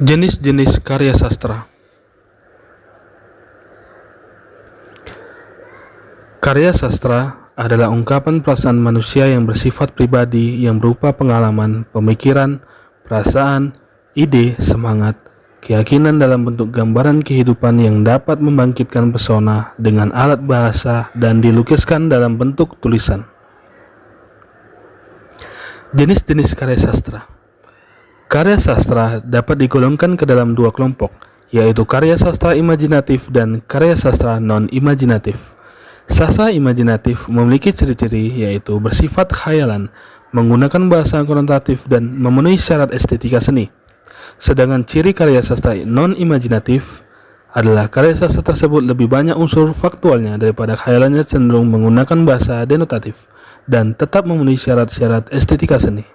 Jenis-jenis karya sastra. Karya sastra adalah ungkapan perasaan manusia yang bersifat pribadi yang berupa pengalaman, pemikiran, perasaan, ide, semangat, keyakinan dalam bentuk gambaran kehidupan yang dapat membangkitkan pesona dengan alat bahasa dan dilukiskan dalam bentuk tulisan. Jenis-jenis karya sastra. Karya sastra dapat digolongkan ke dalam dua kelompok, yaitu karya sastra imajinatif dan karya sastra non-imajinatif. Sastra imajinatif memiliki ciri-ciri yaitu bersifat khayalan, menggunakan bahasa konotatif dan memenuhi syarat estetika seni. Sedangkan ciri karya sastra non-imajinatif adalah karya sastra tersebut lebih banyak unsur faktualnya daripada khayalannya, cenderung menggunakan bahasa denotatif dan tetap memenuhi syarat-syarat estetika seni.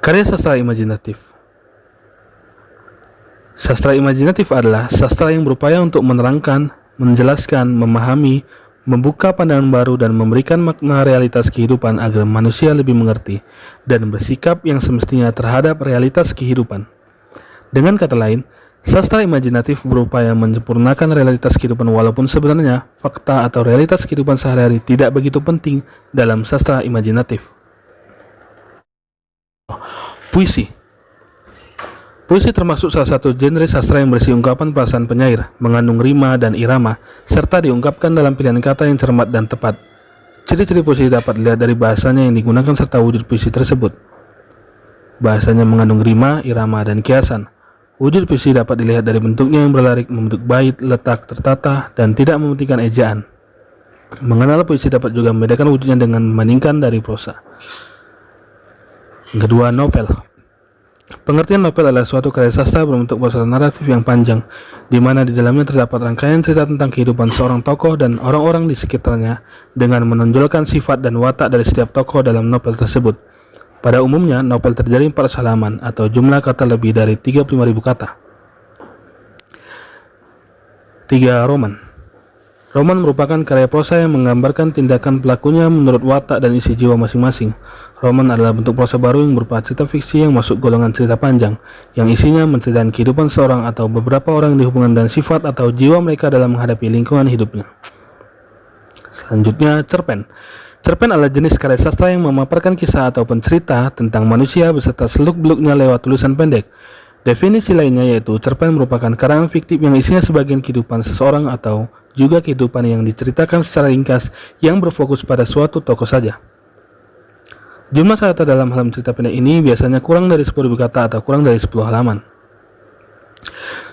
Karya sastra imajinatif. Sastra imajinatif adalah sastra yang berupaya untuk menerangkan, menjelaskan, memahami, membuka pandangan baru dan memberikan makna realitas kehidupan agar manusia lebih mengerti dan bersikap yang semestinya terhadap realitas kehidupan. Dengan kata lain, sastra imajinatif berupaya menyempurnakan realitas kehidupan walaupun sebenarnya fakta atau realitas kehidupan sehari-hari tidak begitu penting dalam sastra imajinatif. Puisi. Puisi termasuk salah satu genre sastra yang berisi ungkapan perasaan penyair, mengandung rima dan irama, serta diungkapkan dalam pilihan kata yang cermat dan tepat. Ciri-ciri puisi dapat dilihat dari bahasanya yang digunakan serta wujud puisi tersebut. Bahasanya mengandung rima, irama, dan kiasan. Wujud puisi dapat dilihat dari bentuknya yang berlarik, membentuk bait, letak, tertata, dan tidak mementingkan ejaan. Mengenal puisi dapat juga membedakan wujudnya dengan membandingkan dari prosa. Kedua, novel. Pengertian novel adalah suatu karya sastra berbentuk proses naratif yang panjang, di mana di dalamnya terdapat rangkaian cerita tentang kehidupan seorang tokoh dan orang-orang di sekitarnya, dengan menonjolkan sifat dan watak dari setiap tokoh dalam novel tersebut. Pada umumnya, novel terdiri 4 halaman atau jumlah kata lebih dari 35.000 kata. 3. Roman. Roman merupakan karya prosa yang menggambarkan tindakan pelakunya menurut watak dan isi jiwa masing-masing. Roman adalah bentuk prosa baru yang berupa cerita fiksi yang masuk golongan cerita panjang, yang isinya menceritakan kehidupan seorang atau beberapa orang di hubungan dan sifat atau jiwa mereka dalam menghadapi lingkungan hidupnya. Selanjutnya, cerpen. Cerpen adalah jenis karya sastra yang memaparkan kisah atau cerita tentang manusia beserta seluk-beluknya lewat tulisan pendek. Definisi lainnya yaitu cerpen merupakan karangan fiktif yang isinya sebagian kehidupan seseorang atau juga kehidupan yang diceritakan secara ringkas yang berfokus pada suatu tokoh saja. Jumlah kata dalam halaman cerita pendek ini biasanya kurang dari 10.000 kata atau kurang dari 10 halaman.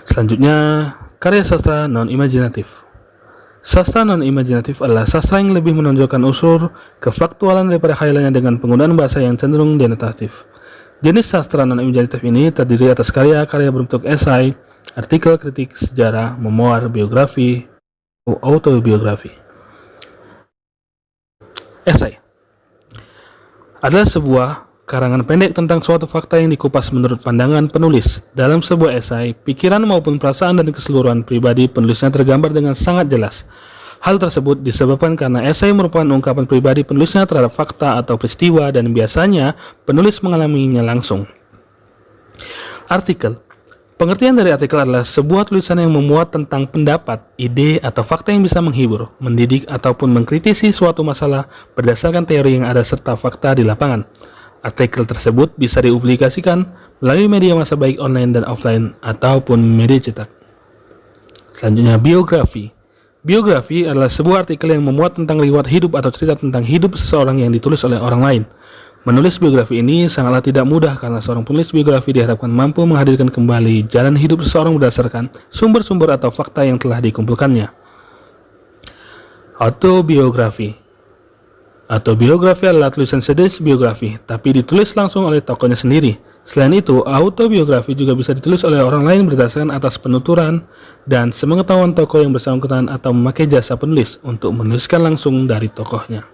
Selanjutnya, karya sastra non-imajinatif. Sastra non-imajinatif adalah sastra yang lebih menonjolkan unsur kefaktualan daripada khayalannya dengan penggunaan bahasa yang cenderung denotatif. Jenis sastra non-imajinatif ini terdiri atas karya-karya berbentuk esai, artikel kritik, sejarah, memoir, biografi, atau autobiografi. Esai adalah sebuah karangan pendek tentang suatu fakta yang dikupas menurut pandangan penulis. Dalam sebuah esai, pikiran maupun perasaan dan keseluruhan pribadi penulisnya tergambar dengan sangat jelas. Hal tersebut disebabkan karena esai merupakan ungkapan pribadi penulisnya terhadap fakta atau peristiwa dan biasanya penulis mengalaminya langsung. Artikel. Pengertian dari artikel adalah sebuah tulisan yang memuat tentang pendapat, ide, atau fakta yang bisa menghibur, mendidik, ataupun mengkritisi suatu masalah berdasarkan teori yang ada serta fakta di lapangan. Artikel tersebut bisa dipublikasikan melalui media massa baik online dan offline ataupun media cetak. Selanjutnya, biografi. Biografi adalah sebuah artikel yang memuat tentang riwayat hidup atau cerita tentang hidup seseorang yang ditulis oleh orang lain. Menulis biografi ini sangatlah tidak mudah karena seorang penulis biografi diharapkan mampu menghadirkan kembali jalan hidup seseorang berdasarkan sumber-sumber atau fakta yang telah dikumpulkannya. Autobiografi. Autobiografi adalah tulisan sejenis biografi, tapi ditulis langsung oleh tokohnya sendiri. Selain itu, autobiografi juga bisa ditulis oleh orang lain berdasarkan atas penuturan dan sepengetahuan tokoh yang bersangkutan atau memakai jasa penulis untuk menuliskan langsung dari tokohnya.